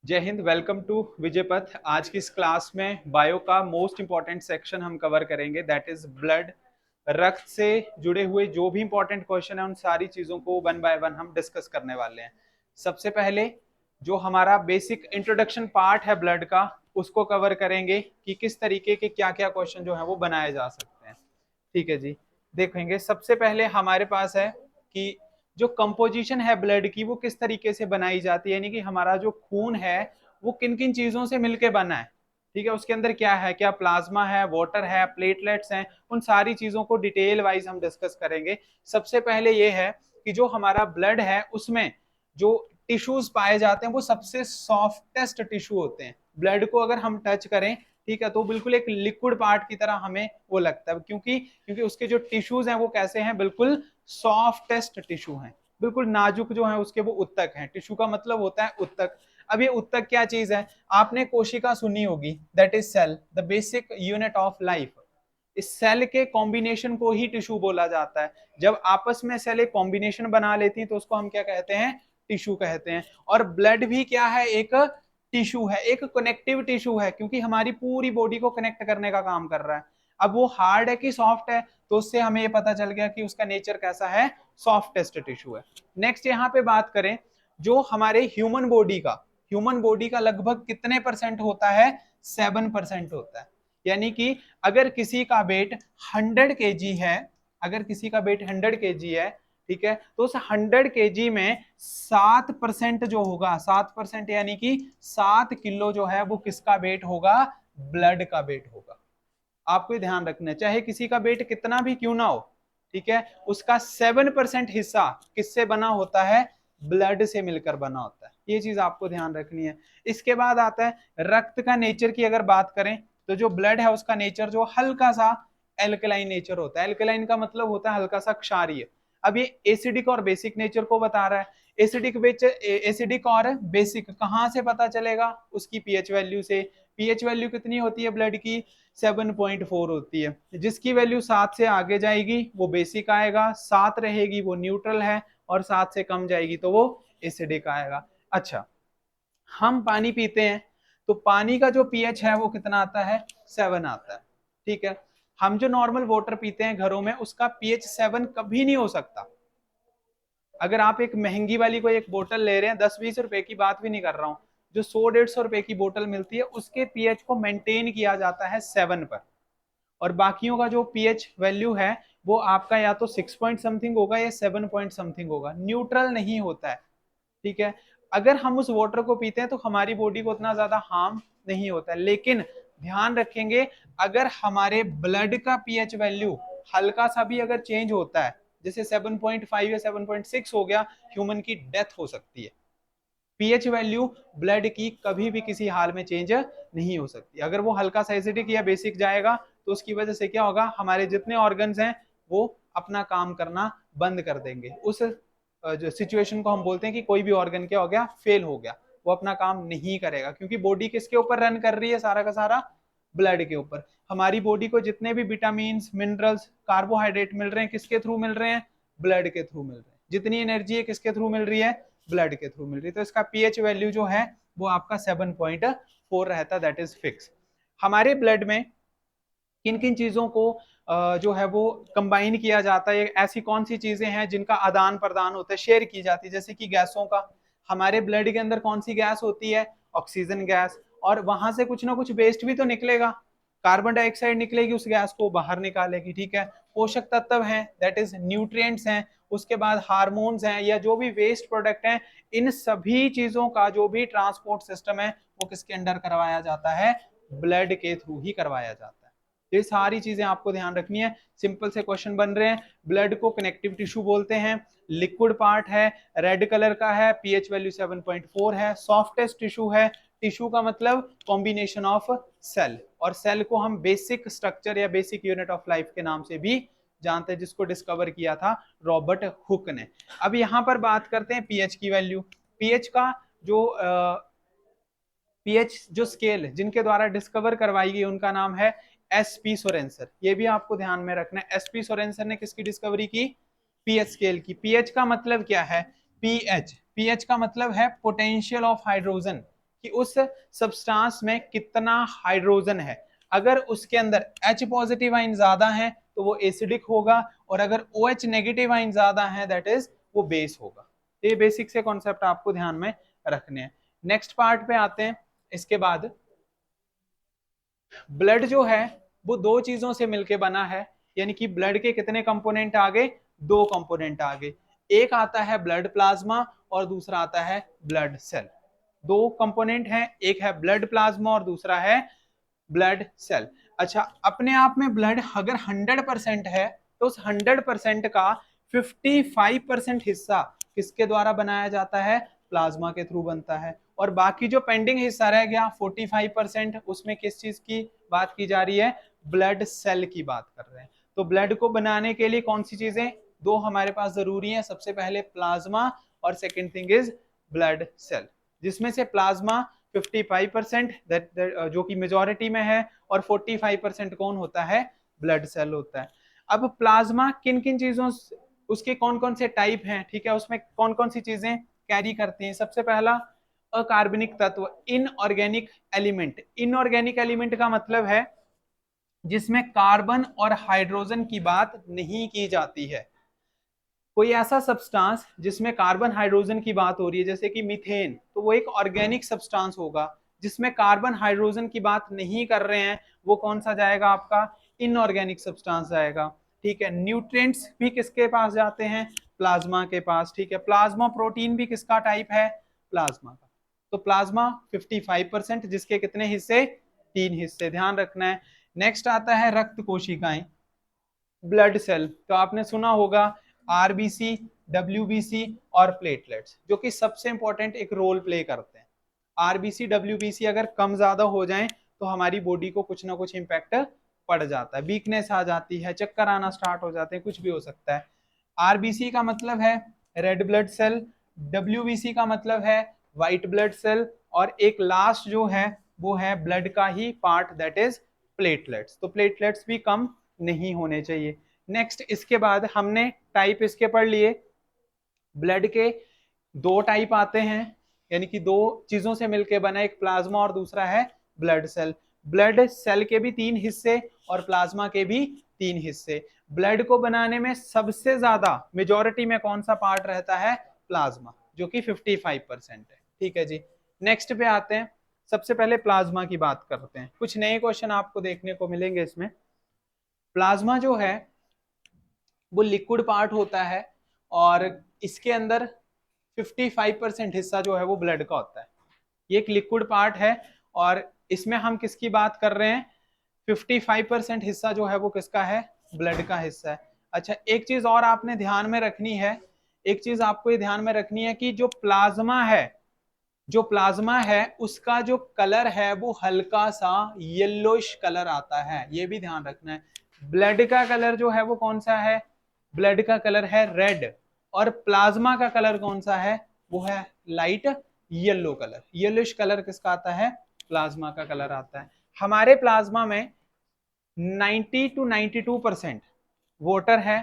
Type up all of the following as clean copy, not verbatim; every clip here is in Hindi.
जय हिंद। वेलकम टू विजय पथ। आज की इस क्लास में बायो का मोस्ट इंपॉर्टेंट सेक्शन हम कवर करेंगे, दैट इज ब्लड। रक्त से जुड़े हुए जो भी इंपॉर्टेंट क्वेश्चन है उन सारी चीजों को वन बाय वन हम डिस्कस करने वाले हैं। सबसे पहले जो हमारा बेसिक इंट्रोडक्शन पार्ट है ब्लड का, उसको कवर करेंगे कि किस तरीके के क्या क्या क्वेश्चन जो है वो बनाए जा सकते हैं। ठीक है जी, देखेंगे। सबसे पहले हमारे पास है कि जो कंपोजिशन है ब्लड की वो किस तरीके से बनाई जाती है, यानी कि हमारा जो खून है वो किन किन चीजों से मिलके बना है। ठीक है, उसके अंदर क्या है, क्या प्लाज्मा है, वाटर है, प्लेटलेट्स हैं, उन सारी चीजों को डिटेल वाइज हम डिस्कस करेंगे। सबसे पहले ये है कि जो हमारा ब्लड है उसमें जो टिश्यूज पाए जाते हैं वो सबसे सॉफ्टेस्ट टिश्यू होते हैं। ब्लड को अगर हम टच करें, ठीक है, तो बिल्कुल एक लिक्विड पार्ट की तरह हमें वो लगता है, क्योंकि क्योंकि उसके जो टिश्यूज हैं वो कैसे हैं, बिल्कुल सॉफ्टेस्ट टिश्यू हैं, बिल्कुल नाजुक जो है उसके वो उत्तक हैं। टिश्यू का मतलब होता है उत्तक। अब ये उत्तक क्या चीज है, आपने कोशिका सुनी होगी, that is cell, the basic unit of life. इस सेल के कॉम्बिनेशन को ही टिश्यू बोला जाता है। जब आपस में सेल एक कॉम्बिनेशन बना लेती है तो उसको हम क्या कहते हैं, टिश्यू कहते हैं। और ब्लड भी क्या है, एक टिश्यू है, एक कनेक्टिव टिश्यू है, क्योंकि हमारी पूरी बॉडी को कनेक्ट करने का काम कर रहा है। अब वो हार्ड है कि सॉफ्ट है, तो उससे हमें ये पता चल गया कि उसका नेचर कैसा है, सॉफ्टेस्ट टिश्यू है। नेक्स्ट यहाँ पे बात करें जो हमारे ह्यूमन बॉडी का लगभग कितने परसेंट होता है, 7% होता है। यानी कि अगर किसी का वेट 100 kg है, अगर किसी का वेट 100 kg है, ठीक है, तो उस 100 kg में 7% जो होगा, 7% यानी कि 7 किलो जो है वो किसका वेट होगा, ब्लड का वेट होगा। आपको ध्यान रखना है, चाहे किसी का वेट कितना भी क्यों ना हो, ठीक है, उसका 7% हिस्सा किससे बना होता है, ब्लड से मिलकर बना होता है। ये चीज आपको ध्यान रखनी है। इसके बाद आता है रक्त का नेचर की अगर बात करें, तो जो ब्लड है उसका नेचर जो हल्का सा एल्कलाइन नेचर होता है। एल्कलाइन का मतलब होता है हल्का सा क्षारीय। अब ये एसिडिक और बेसिक नेचर को बता रहा है। एसिडिक और बेसिक कहां से पता चलेगा, उसकी पीएच वैल्यू से। पीएच वैल्यू कितनी होती है ब्लड की, 7.4 होती है। जिसकी वैल्यू 7 से आगे जाएगी वो बेसिक आएगा, 7 रहेगी वो न्यूट्रल है, और 7 से कम जाएगी तो वो एसिडिक आएगा। अच्छा, हम पानी पीते हैं तो पानी का जो पीएच है वो कितना आता है, 7 आता है। ठीक है, हम जो नॉर्मल वाटर पीते हैं घरों में उसका पीएच 7 कभी नहीं हो सकता। अगर आप एक महंगी वाली कोई एक बोतल ले रहे हैं, 10-20 रुपए की बात भी नहीं कर रहा हूं, जो 100-150 रुपए की बोतल मिलती है उसके पीएच को मेंटेन किया जाता है 7 पर। और बाकियों का जो पीएच वैल्यू है वो आपका या तो 6 पॉइंट समथिंग होगा या 7 पॉइंट समथिंग होगा, न्यूट्रल नहीं होता है। ठीक है, अगर हम उस वाटर को पीते हैं तो हमारी बॉडी को उतना ज्यादा हार्म नहीं होता है, लेकिन ध्यान रखेंगे अगर हमारे ब्लड का पीएच वैल्यू हल्का सा भी अगर चेंज होता है, जैसे 7.5 या 7.6 हो गया, ह्यूमन की डेथ हो सकती है। पीएच वैल्यू ब्लड की कभी भी किसी हाल में चेंज नहीं हो सकती। अगर वो हल्का सा एसिडिक या बेसिक जाएगा तो उसकी वजह से क्या होगा, हमारे जितने ऑर्गन्स हैं वो अपना काम करना बंद कर देंगे। उस जो सिचुएशन को हम बोलते हैं कि कोई भी ऑर्गन क्या हो गया, फेल हो गया, वो अपना काम नहीं करेगा, क्योंकि बॉडी किसके ऊपर रन कर रही है, सारा का सारा ब्लड के ऊपर। हमारी बॉडी को जितने भी विटामिन, मिनरल्स, कार्बोहाइड्रेट मिल रहे हैं किसके थ्रू मिल रहे हैं, ब्लड के थ्रू मिल रहे हैं। जितनी एनर्जी है किसके थ्रू मिल रही है, ब्लड के थ्रू मिल रही है। तो इसका पीएच वैल्यू जो है वो आपका 7.4 रहता है, दैट इज फिक्स। हमारे ब्लड में किन किन चीजों को जो है वो कंबाइन किया जाता है, ऐसी कौन सी चीजें हैं जिनका आदान प्रदान होता है, शेयर की जाती है, जैसे कि गैसों का। हमारे ब्लड के अंदर कौन सी गैस होती है, ऑक्सीजन गैस। और वहां से कुछ ना कुछ वेस्ट भी तो निकलेगा, कार्बन डाइऑक्साइड निकलेगी, उस गैस को बाहर निकालेगी। ठीक है, पोषक तत्व हैं, दैट इज न्यूट्रिएंट्स हैं, उसके बाद हार्मोन्स हैं, या जो भी वेस्ट प्रोडक्ट हैं, इन सभी चीजों का जो भी ट्रांसपोर्ट सिस्टम है वो किसके अंडर करवाया जाता है, ब्लड के थ्रू ही करवाया जाता है। ये सारी चीजें आपको ध्यान रखनी है। सिंपल से क्वेश्चन बन रहे हैं। ब्लड को कनेक्टिव टिश्यू बोलते हैं, लिक्विड पार्ट है, रेड कलर का है, पीएच वैल्यू 7.4 है, सॉफ्टेस्ट टिश्यू है। टिश्यू का मतलब कॉम्बिनेशन ऑफ सेल, और सेल को हम बेसिक स्ट्रक्चर या बेसिक यूनिट ऑफ लाइफ के नाम से भी जानते हैं, जिसको डिस्कवर किया था रॉबर्ट हुक ने। अब यहां पर बात करते हैं पीएच की वैल्यू। पीएच का जो पीएच जो स्केल जिनके द्वारा डिस्कवर करवाई गई उनका नाम है एसपी सोरेंसर। ये भी आपको ध्यान में रखना है, एसपी सोरेंसर ने किसकी डिस्कवरी की, पीएच स्केल की। पीएच का मतलब क्या है, पीएच का मतलब है पोटेंशियल ऑफ हाइड्रोजन, कि उस सब्सटेंस में कितना हाइड्रोजन है। अगर उसके अंदर H पॉजिटिव आयन ज्यादा है तो वो एसिडिक होगा, और अगर OH नेगेटिव आयन ज्यादा है दैट इज वो बेस होगा। ये बेसिक से कॉन्सेप्ट आपको ध्यान में रखने हैं। नेक्स्ट पार्ट पे आते हैं। इसके बाद ब्लड जो है वो दो चीजों से मिलके बना है, यानी कि ब्लड के कितने कंपोनेंट आ गए, दो कंपोनेंट आ गए। एक आता है ब्लड प्लाज्मा और दूसरा आता है ब्लड सेल। दो कंपोनेंट हैं, एक है ब्लड प्लाज्मा और दूसरा है ब्लड सेल। अच्छा, अपने आप में ब्लड अगर 100% है तो उस 100% का 55% हिस्सा किसके द्वारा बनाया जाता है, प्लाज्मा के थ्रू बनता है। और बाकी जो पेंडिंग हिस्सा रह गया 45%, उसमें किस चीज की बात की जा रही है, ब्लड सेल की बात कर रहे हैं। तो ब्लड को बनाने के लिए कौन सी चीजें दो हमारे पास जरूरी है, सबसे पहले प्लाज्मा और second thing is blood cell, जिसमें से प्लाज्मा 55% जो कि मेजॉरिटी में है, और 45% कौन होता है, ब्लड सेल होता है। अब प्लाज्मा किन किन चीजों, उसके कौन कौन से टाइप हैं, ठीक है, उसमें कौन कौन सी चीजें कैरी करती हैं। सबसे पहला अकार्बनिक तत्व, इनऑर्गेनिक एलिमेंट। इनऑर्गेनिक एलिमेंट का मतलब है जिसमें कार्बन और हाइड्रोजन की बात नहीं की जाती है। कोई ऐसा सब्सटेंस जिसमें कार्बन हाइड्रोजन की बात हो रही है, जैसे कि मीथेन, तो वो एक ऑर्गेनिक सब्सटेंस होगा। जिसमें कार्बन हाइड्रोजन की बात नहीं कर रहे हैं वो कौन सा जाएगा, आपका इनऑर्गेनिक सब्सटेंस जाएगा। ठीक है, न्यूट्रिएंट्स भी किसके पास जाते हैं, प्लाज्मा के पास। ठीक है, प्लाज्मा प्रोटीन भी किसका टाइप है, प्लाज्मा का। तो प्लाज्मा 55%, जिसके कितने हिस्से, 3 हिस्से, ध्यान रखना है। नेक्स्ट आता है रक्त कोशिकाएं, ब्लड सेल। तो आपने सुना होगा आरबीसी, डब्ल्यूबीसी और प्लेटलेट्स, जो कि सबसे इंपॉर्टेंट एक रोल प्ले करते हैं। आरबीसी डब्ल्यूबीसी अगर कम ज्यादा हो जाएं तो हमारी बॉडी को कुछ ना कुछ इंपैक्ट पड़ जाता है, वीकनेस आ जाती है, चक्कर आना स्टार्ट हो जाते हैं, कुछ भी हो सकता है। आरबीसी का मतलब है रेड ब्लड सेल, डब्ल्यूबीसी का मतलब है व्हाइट ब्लड सेल, और एक लास्ट जो है वो है ब्लड का ही पार्ट, दैट इज प्लेटलेट्स। तो प्लेटलेट्स भी कम नहीं होने चाहिए। नेक्स्ट, इसके बाद हमने टाइप इसके पढ़ लिए। ब्लड के दो टाइप आते हैं, यानी कि दो चीजों से मिलकर बना, एक प्लाज्मा और दूसरा है ब्लड सेल। ब्लड सेल के भी 3 हिस्से और प्लाज्मा के भी 3 हिस्से। ब्लड को बनाने में सबसे ज्यादा मेजॉरिटी में कौन सा पार्ट रहता है, प्लाज्मा, जो कि 55% है। ठीक है जी, नेक्स्ट पे आते हैं। सबसे पहले प्लाज्मा की बात करते हैं, कुछ नए क्वेश्चन आपको देखने को मिलेंगे इसमें। प्लाज्मा जो है वो लिक्विड पार्ट होता है, और इसके अंदर 55% हिस्सा जो है वो ब्लड का होता है। ये एक लिक्विड पार्ट है, और इसमें हम किसकी बात कर रहे हैं, 55% हिस्सा जो है वो किसका है, ब्लड का हिस्सा है। अच्छा, एक चीज और आपने ध्यान में रखनी है, एक चीज आपको ये ध्यान में रखनी है कि जो प्लाज्मा है, जो प्लाज्मा है उसका जो कलर है वो हल्का सा येलोइश कलर आता है, ये भी ध्यान रखना है। ब्लड का कलर जो है वो कौन सा है, ब्लड का कलर है रेड, और प्लाज्मा का कलर कौन सा है, वो है light yellow colour. Yellowish colour किसका आता है, प्लाज्मा का कलर आता है। हमारे प्लाज्मा में 90 to 92% वाटर है,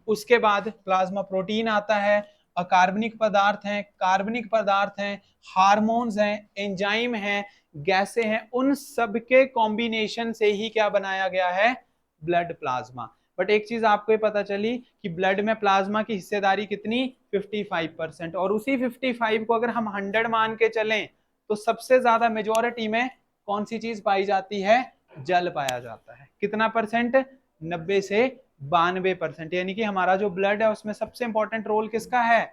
उसके बाद प्लाज्मा प्रोटीन आता है, अकार्बनिक पदार्थ हैं, कार्बनिक पदार्थ हैं, हार्मोन्स हैं, एंजाइम हैं, गैसें हैं, उन सब के कॉम्बिनेशन से ही क्या बनाया गया है, ब्लड प्लाज्मा। बट एक चीज आपको ये पता चली कि ब्लड में प्लाज्मा की हिस्सेदारी कितनी, 55%, और उसी 55 को अगर हम 100 मान के चलें तो सबसे ज्यादा मेजोरिटी में कौन सी चीज पाई जाती है, जल पाया जाता है। कितना परसेंट, 90 से 92%, यानी कि हमारा जो ब्लड है उसमें सबसे इंपॉर्टेंट रोल किसका है,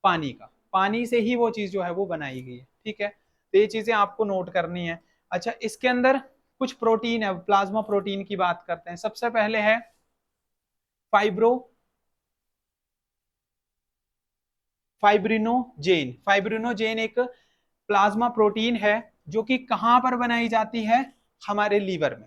पानी का। पानी से ही वो चीज जो है वो बनाई गई है। ठीक है, तो ये चीजें आपको नोट करनी है। अच्छा, इसके अंदर कुछ प्रोटीन है, प्लाज्मा प्रोटीन की बात करते हैं। सबसे पहले है फाइब्रिनोजेन। फाइब्रिनोजेन एक प्लाज्मा प्रोटीन है जो कि कहां पर बनाई जाती है, हमारे लीवर में।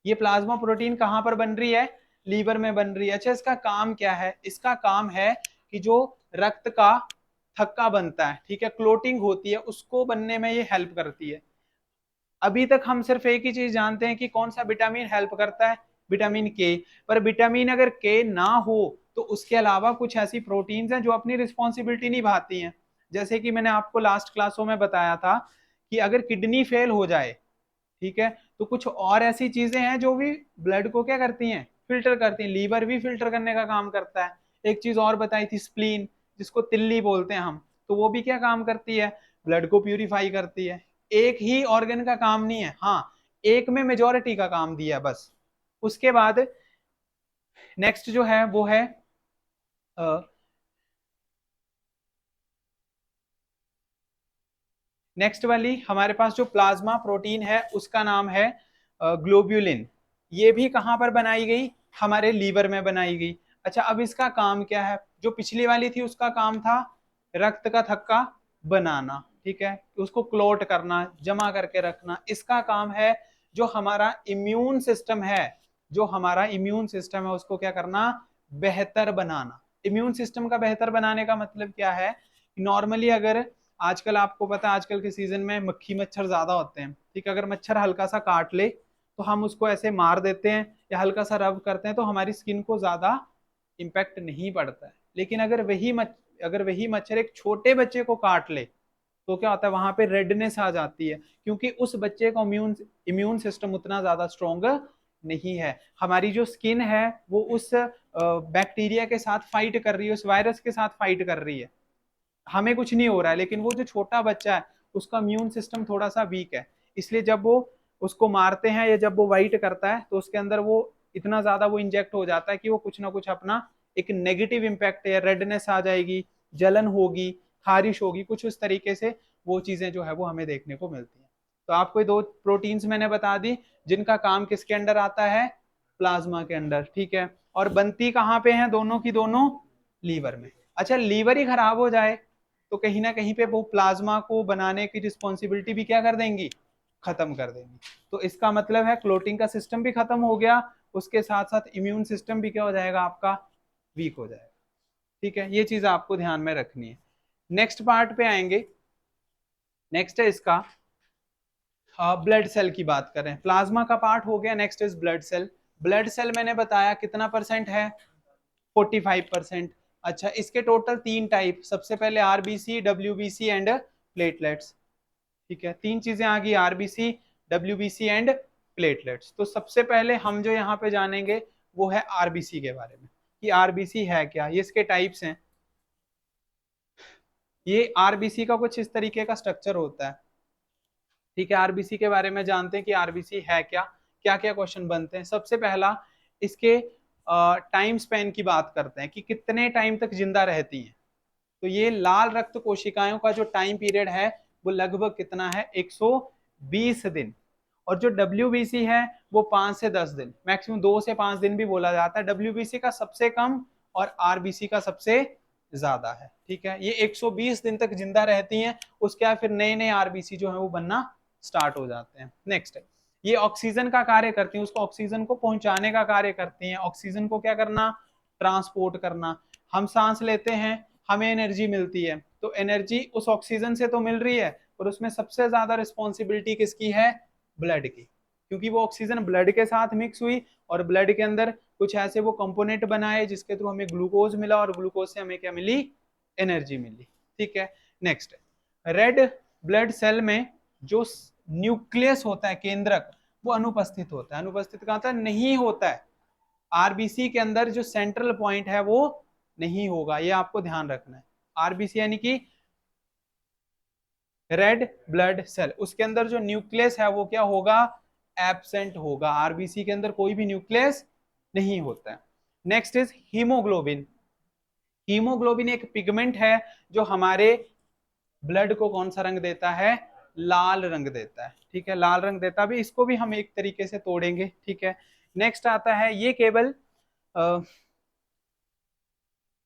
ये प्लाज्मा प्रोटीन कहां पर बन रही है, लीवर में बन रही है। अच्छा, इसका काम क्या है, इसका काम है कि जो रक्त का थक्का बनता है, ठीक है, क्लोटिंग होती है, उसको बनने में ये हेल्प करती है। अभी तक हम सिर्फ एक ही चीज जानते हैं कि कौन सा विटामिन हेल्प करता है, विटामिन के। पर विटामिन अगर के ना हो तो उसके अलावा कुछ ऐसी प्रोटीन्स हैं जो अपनी रिस्पॉन्सिबिलिटी निभाती हैं। जैसे कि मैंने आपको लास्ट क्लासों में बताया था कि अगर किडनी फेल हो जाए, ठीक है, तो कुछ और ऐसी चीजें हैं जो भी ब्लड को क्या करती हैं, फिल्टर करती हैं। लीवर भी फिल्टर करने का काम करता है। एक चीज और बताई थी, स्प्लीन, जिसको तिल्ली बोलते हैं हम, तो वो भी क्या काम करती है, ब्लड को प्यूरिफाई करती है। एक ही ऑर्गन का काम नहीं है, हाँ, एक में मेजोरिटी का काम दिया बस। उसके बाद नेक्स्ट जो है वो है नेक्स्ट वाली हमारे पास जो प्लाज्मा प्रोटीन है उसका नाम है ग्लोब्यूलिन। ये भी कहां पर बनाई गई, हमारे लीवर में बनाई गई। अच्छा, अब इसका काम क्या है, जो पिछली वाली थी उसका काम था रक्त का थक्का बनाना, ठीक है, उसको क्लोट करना, जमा करके रखना। इसका काम है जो हमारा इम्यून सिस्टम है, जो हमारा इम्यून सिस्टम है उसको क्या करना, बेहतर बनाना। इम्यून सिस्टम का बेहतर बनाने का मतलब क्या है, नॉर्मली अगर आजकल आपको पता है आजकल के सीजन में मक्खी मच्छर ज्यादा होते हैं, ठीक है, अगर मच्छर हल्का सा काट ले तो हम उसको ऐसे मार देते हैं या हल्का सा रब करते हैं तो हमारी स्किन को ज्यादा इम्पैक्ट नहीं पड़ता है। लेकिन अगर वही मच्छर एक छोटे बच्चे को काट ले तो क्या होता है, वहां पे रेडनेस आ जाती है, क्योंकि उस बच्चे का इम्यून सिस्टम उतना ज्यादा स्ट्रोंग नहीं है। हमारी जो स्किन है वो उस बैक्टीरिया के साथ फाइट कर रही है, उस वायरस के साथ फाइट कर रही है, हमें कुछ नहीं हो रहा है। लेकिन वो जो छोटा बच्चा है उसका इम्यून सिस्टम थोड़ा सा वीक है, इसलिए जब वो उसको मारते हैं या जब वो वाइट करता है तो उसके अंदर वो इतना ज्यादा वो इंजेक्ट हो जाता है कि वो कुछ ना कुछ अपना एक नेगेटिव इम्पैक्ट है, रेडनेस आ जाएगी, जलन होगी, खारिश होगी, कुछ उस तरीके से वो चीजें जो है वो हमें देखने को मिलती हैं। तो आपको दो प्रोटीन्स मैंने बता दी जिनका काम किसके अंडर आता है, प्लाज्मा के अंडर, ठीक है, और बनती कहाँ पे है, दोनों की दोनों लीवर में। अच्छा, लीवर ही खराब हो जाए तो कहीं ना कहीं पे वो प्लाज्मा को बनाने की रिस्पॉन्सिबिलिटी भी क्या कर देंगी, खत्म कर देंगी। तो इसका मतलब है क्लोटिंग का सिस्टम भी खत्म हो गया, उसके साथ साथ इम्यून सिस्टम भी क्या हो जाएगा आपका, वीक हो जाएगा। ठीक है, ये चीज आपको ध्यान में रखनी है। नेक्स्ट पार्ट पे आएंगे। नेक्स्ट है इसका ब्लड सेल की बात करें, प्लाज्मा का पार्ट हो गया, next is blood cell. Blood cell मैंने बताया कितना परसेंट है, 45%। अच्छा, इसके टोटल तीन टाइप, सबसे पहले आरबीसी, डब्ल्यूबीसी एंड प्लेटलेट्स, ठीक है, तीन चीजें आ गई, आरबीसी, डब्ल्यूबीसी एंड प्लेटलेट्स। तो सबसे पहले हम जो यहाँ पे जानेंगे वो है आरबीसी के बारे में, कि आरबीसी है क्या, ये इसके टाइप्स हैं। ये आरबीसी का कुछ इस तरीके का स्ट्रक्चर होता है, ठीक है। आरबीसी के बारे में जानते हैं कि आरबीसी है क्या, क्या क्या क्वेश्चन बनते हैं। सबसे पहला इसके टाइम स्पेन की बात करते हैं कि कितने टाइम तक जिंदा रहती हैं। तो ये लाल रक्त कोशिकाओं का जो टाइम पीरियड है वो लगभग कितना है, 120 दिन। और जो डब्ल्यूबीसी है वो 5 से 10 दिन, मैक्सिमम 2 से 5 दिन भी बोला जाता है। डब्ल्यूबीसी का सबसे कम और आरबीसी का सबसे ज्यादा है, ठीक है। ये 120 दिन तक जिंदा रहती हैं, उसके बाद फिर नए नए आरबीसी जो है वो बनना स्टार्ट हो जाते हैं। नेक्स्ट है, ये ऑक्सीजन का कार्य करती हैं, उसको ऑक्सीजन को पहुंचाने का कार्य करती हैं। ऑक्सीजन को क्या करना, ट्रांसपोर्ट करना। हम सांस लेते हैं, हमें एनर्जी मिलती है, तो एनर्जी उस ऑक्सीजन से तो मिल रही है, और उसमें सबसे ज्यादा रिस्पॉन्सिबिलिटी किसकी है, ब्लड की, क्योंकि वो ऑक्सीजन ब्लड के साथ मिक्स हुई और ब्लड के अंदर कुछ ऐसे वो कंपोनेंट बनाए जिसके थ्रू हमें ग्लूकोज मिला, और ग्लूकोज से हमें क्या मिली, एनर्जी मिली, ठीक है। नेक्स्ट, रेड ब्लड सेल में जो न्यूक्लियस होता है, केंद्रक, वो अनुपस्थित होता है। अनुपस्थित कहा था, नहीं होता है। आरबीसी के अंदर जो सेंट्रल पॉइंट है वो नहीं होगा, ये आपको ध्यान रखना है। आरबीसी यानी कि रेड ब्लड सेल, उसके अंदर जो न्यूक्लियस है वो क्या होगा, एब्सेंट होगा। आरबीसी के अंदर कोई भी न्यूक्लियस नहीं होता है। Next is haemoglobin. हीमोग्लोबिन एक पिगमेंट है जो हमारे ब्लड को कौन सा रंग देता है, लाल रंग देता है, ठीक है, लाल रंग देता भी। इसको भी हम एक तरीके से तोड़ेंगे, ठीक है। नेक्स्ट आता है, ये केवल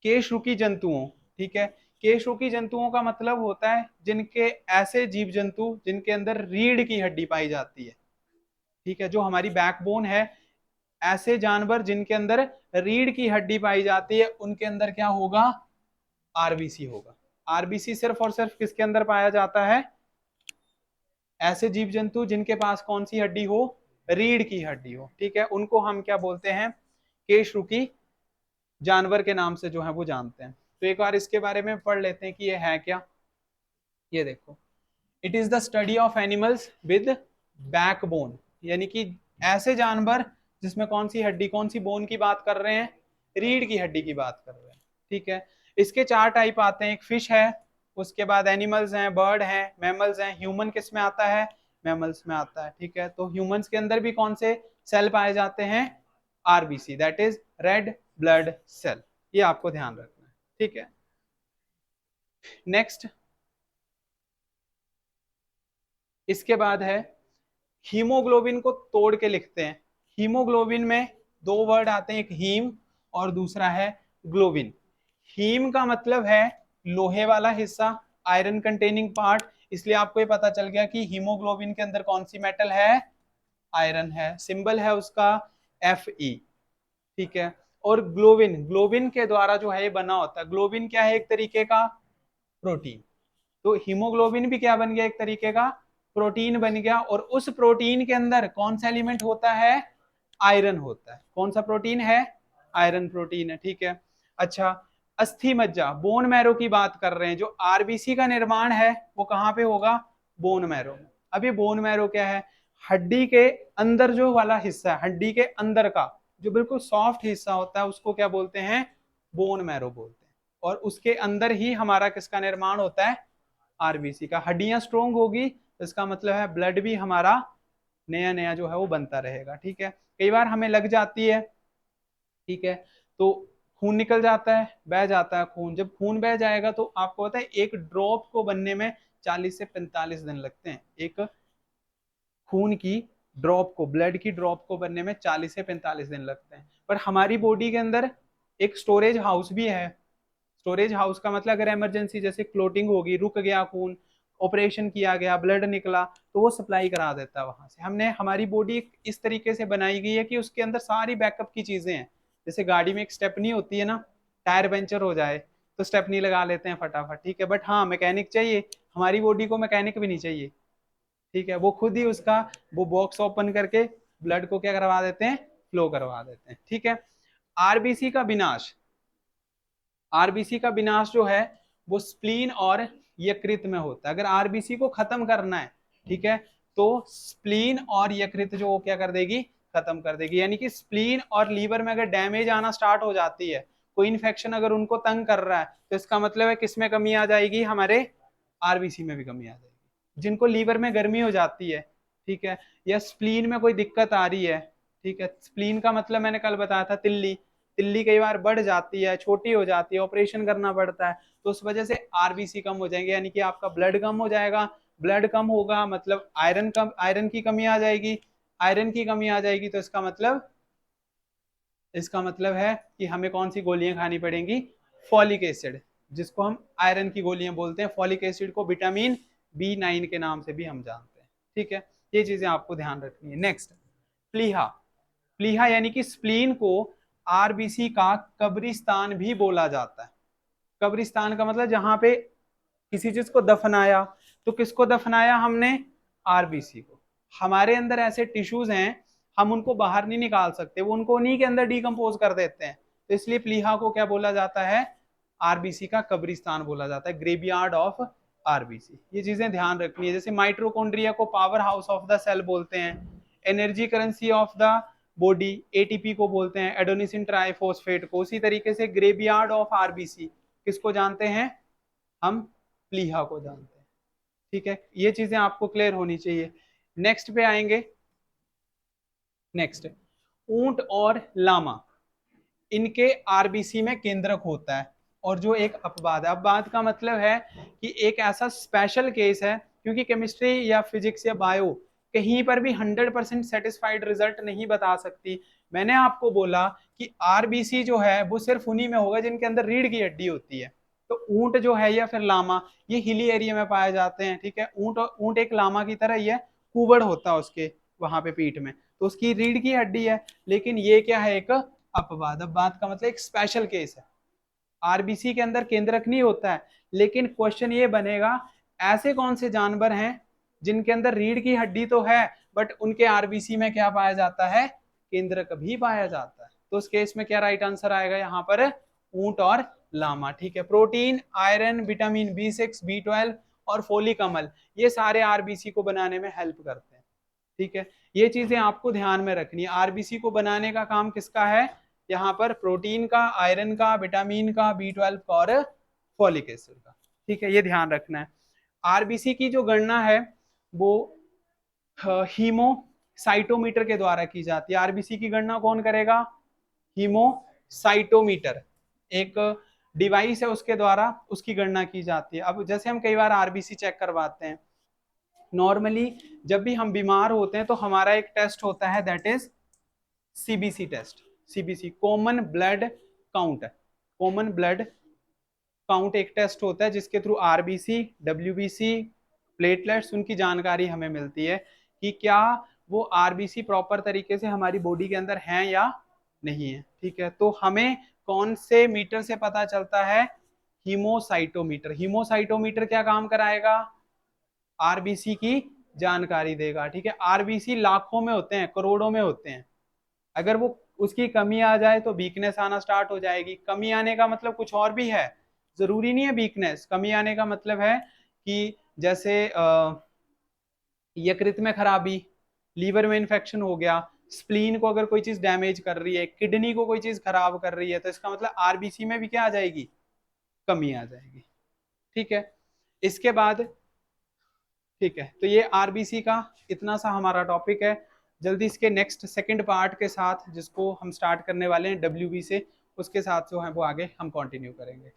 केशरुकी जंतुओं, ठीक है। केशरुकी जंतुओं का मतलब होता है जिनके ऐसे जीव जंतु जिनके अंदर रीढ़ की हड्डी पाई जाती है, ठीक है, जो हमारी बैकबोन है, ऐसे जानवर जिनके अंदर रीढ़ की हड्डी पाई जाती है उनके अंदर क्या होगा, आरबीसी होगा। आरबीसी सिर्फ और सिर्फ किसके अंदर पाया जाता है, ऐसे जीव जंतु जिनके पास कौन सी हड्डी हो, रीढ़ की हड्डी हो, ठीक है, उनको हम क्या बोलते हैं, केशरुकी जानवर के नाम से जो है वो जानते हैं। तो एक बार इसके बारे में पढ़ लेते हैं कि ये है क्या। ये देखो, it is the study of animals with backbone, यानी कि ऐसे जानवर जिसमें कौन सी हड्डी, कौन सी बोन की बात कर रहे हैं, रीढ़ की हड्डी की बात कर रहे हैं। ठीक है, इसके 4 टाइप आते हैं, एक फिश है, उसके बाद एनिमल्स हैं, बर्ड हैं, मैमल्स हैं। ह्यूमन किस में आता है, मैमल्स में आता है। ठीक है, तो ह्यूमंस के अंदर भी कौन से सेल पाए जाते हैं, RBC, that is red blood cell, ये आपको ध्यान रखना है। ठीक है, नेक्स्ट इसके बाद है हीमोग्लोबिन को तोड़ के लिखते हैं। हीमोग्लोबिन में 2 वर्ड आते हैं, एक हीम और दूसरा है ग्लोबिन। हीम का मतलब है लोहे वाला हिस्सा, आयरन कंटेनिंग पार्ट, इसलिए आपको ये पता चल गया कि हीमोग्लोबिन के अंदर कौन सी मेटल है, आयरन है, सिंबल है उसका Fe। ठीक है, और ग्लोबिन, ग्लोबिन के द्वारा जो है ये बना होता है। ग्लोबिन क्या है, एक तरीके का प्रोटीन, तो हीमोग्लोबिन भी क्या बन गया, एक तरीके का प्रोटीन बन गया। और उस प्रोटीन के अंदर कौन सा एलिमेंट होता है, आयरन होता है। कौन सा प्रोटीन है, आयरन प्रोटीन है। ठीक है, अच्छा अस्थि मज्जा, बोन मैरो की बात कर रहे हैं, जो आरबीसी का निर्माण है वो कहाँ पे होगा, बोन मैरो में। अब ये बोन मैरो क्या है, हड्डी के अंदर जो वाला हिस्सा है, हड्डी के अंदर का जो बिल्कुल सॉफ्ट हिस्सा होता है उसको क्या बोलते हैं, बोन मैरो बोलते हैं। और उसके अंदर ही हमारा किसका निर्माण होता है, आरबीसी का। हड्डियां स्ट्रोंग होगी तो इसका मतलब है ब्लड भी हमारा नया नया जो है वो बनता रहेगा। ठीक है, कई बार हमें लग जाती है, ठीक है, तो खून निकल जाता है, बह जाता है खून। जब खून बह जाएगा तो आपको पता है एक ड्रॉप को बनने में 40 से 45 दिन लगते हैं। एक खून की ड्रॉप को, ब्लड की ड्रॉप को बनने में 40 से 45 दिन लगते हैं। पर हमारी बॉडी के अंदर एक स्टोरेज हाउस भी है। स्टोरेज हाउस का मतलब अगर इमरजेंसी जैसे क्लोटिंग होगी, रुक गया खून, ऑपरेशन किया गया, ब्लड निकला, तो वो सप्लाई करा देता है वहां से। हमने, हमारी बॉडी इस तरीके से बनाई गई है कि उसके अंदर सारी बैकअप की चीजें हैं। जैसे गाड़ी में एक स्टेपनी होती है ना, टायर पंचर हो जाए तो स्टेपनी लगा लेते हैं फटाफट। ठीक है, बट हाँ मैकेनिक चाहिए, हमारी बॉडी को मैकेनिक भी नहीं चाहिए। ठीक है, वो खुद ही उसका वो बॉक्स ओपन करके ब्लड को क्या करवा देते हैं, फ्लो करवा देते हैं। ठीक है, आरबीसी का विनाश, आरबीसी का विनाश जो है वो स्प्लीन और यकृत में होता है। अगर आरबीसी को खत्म करना है, ठीक है, तो स्प्लीन और यकृत जो वो क्या कर देगी, खत्म कर देगी। यानी कि स्प्लीन और लीवर में अगर डैमेज आना स्टार्ट हो जाती है, कोई इन्फेक्शन अगर उनको तंग कर रहा है, तो इसका मतलब है किसमें कमी आ जाएगी, हमारे आरबीसी में भी कमी आ जाएगी। जिनको लीवर में गर्मी हो जाती है, ठीक है, या स्प्लीन में कोई दिक्कत आ रही है, ठीक है, स्प्लीन का मतलब मैंने कल बताया था तिल्ली, तिल्ली कई बार बढ़ जाती है, छोटी हो जाती है, ऑपरेशन करना पड़ता है, तो उस वजह से आरबीसी कम हो जाएंगे, यानी कि आपका ब्लड कम हो जाएगा। ब्लड कम होगा मतलब आयरन कम, आयरन की कमी आ जाएगी, आयरन की कमी आ जाएगी तो इसका मतलब है कि हमें कौन सी गोलियां खानी पड़ेंगी, फॉलिक एसिड, जिसको हम आयरन की गोलियां बोलते हैं। फॉलिक एसिड को विटामिन B9 के नाम से भी हम जानते हैं। ठीक है, ये चीजें आपको ध्यान रखनी है। नेक्स्ट प्लीहा, प्लीहा यानी कि स्प्लीन को आरबीसी का कब्रिस्तान भी बोला जाता है। कब्रिस्तान का मतलब जहां पे किसी चीज को दफनाया, तो किसको दफनाया हमने, आरबीसी को। हमारे अंदर ऐसे टिश्यूज हैं, हम उनको बाहर नहीं निकाल सकते, वो उनको उन्हीं के अंदर डिकम्पोज कर देते हैं, तो इसलिए प्लीहा को क्या बोला जाता है, आरबीसी का कब्रिस्तान बोला जाता है, ग्रेवयार्ड ऑफ आरबीसी। ये चीजें ध्यान रखनी है। जैसे माइट्रोकॉन्ड्रिया को power house of the cell बोलते हैं, energy currency of the body ATP को बोलते हैं, एडोनिसिन ट्राइफॉस्फेट को। उसी तरीके से ग्रेवयार्ड ऑफ आरबीसी किसको जानते हैं, हम प्लीहा को जानते हैं। ठीक है, ये चीजें आपको क्लियर होनी चाहिए। नेक्स्ट पे आएंगे, नेक्स्ट ऊंट और लामा, इनके आरबीसी में केंद्रक होता है। और जो एक अपवाद है, अपवाद का मतलब है कि एक ऐसा स्पेशल केस है, क्योंकि केमिस्ट्री या फिजिक्स या बायो कहीं पर भी 100% सेटिस्फाइड रिजल्ट नहीं बता सकती। मैंने आपको बोला कि आरबीसी जो है वो सिर्फ उन्हीं में होगा जिनके अंदर रीढ़ की हड्डी होती है। तो ऊंट जो है या फिर लामा, ये हिली एरिया में पाए जाते हैं। ठीक है, ऊंट एक लामा की तरह ही है, कुबड़ होता है उसके वहां पे पीठ में, तो उसकी रीढ़ की हड्डी है। लेकिन ये क्या है, एक अपवाद। अपवाद का मतलब एक स्पेशल केस है, आरबीसी के अंदर केंद्रक नहीं होता है। लेकिन क्वेश्चन ये बनेगा, ऐसे कौन से जानवर हैं जिनके अंदर रीढ़ की हड्डी तो है बट उनके आरबीसी में क्या पाया जाता है, केंद्रक भी पाया जाता है। तो उस केस में क्या राइट आंसर आएगा यहाँ पर, ऊंट और लामा। ठीक है, protein, iron, vitamin B6, B12 और फोलिक अमल, ये सारे आरबीसी को बनाने में हेल्प करते हैं। ठीक है, ये चीजें आपको ध्यान में रखनी है। आरबीसी को बनाने का काम किसका है, यहाँ पर प्रोटीन का, आयरन का, विटामिन का, B12 का और फॉलिक एसिड का। ठीक है, ये ध्यान रखना है। आरबीसी की जो गणना है वो हीमोसाइटोमीटर के द्वारा की जाती है। आरबीसी की गणना कौन करेगा, हीमोसाइटोमीटर, एक डिवाइस है उसके द्वारा उसकी गणना की जाती है। अब जैसे हम कई बार आरबीसी चेक करवाते हैं, नॉर्मली जब भी हम बीमार होते हैं तो हमारा एक टेस्ट होता है, that is CBC test. CBC common blood count, common blood count एक टेस्ट होता है जिसके थ्रू आरबीसी, डब्ल्यूबीसी, प्लेटलेट्स, उनकी जानकारी हमें मिलती है कि क्या वो आरबीसी प्रॉपर तरीके से हमारी बॉडी के अंदर हैं या नहीं है। ठीक है, तो हमें कौन से मीटर से पता चलता है, हीमोसाइटोमीटर। हीमोसाइटोमीटर क्या काम कराएगा, आरबीसी की जानकारी देगा। ठीक है, आरबीसी लाखों में होते हैं, करोड़ों में होते हैं। अगर वो उसकी कमी आ जाए तो वीकनेस आना स्टार्ट हो जाएगी। कमी आने का मतलब कुछ और भी है, जरूरी नहीं है वीकनेस। कमी आने का मतलब है कि जैसे यकृत में खराबी, लीवर में इन्फेक्शन हो गया, स्प्लीन को अगर कोई चीज डैमेज कर रही है, किडनी को कोई चीज खराब कर रही है, तो इसका मतलब आरबीसी में भी क्या आ जाएगी, कमी आ जाएगी। ठीक है, इसके बाद, ठीक है, तो ये आरबीसी का इतना सा हमारा टॉपिक है। जल्दी इसके नेक्स्ट सेकंड पार्ट के साथ जिसको हम स्टार्ट करने वाले हैं डब्ल्यूबी से, उसके साथ जो है वो आगे हम कंटिन्यू करेंगे।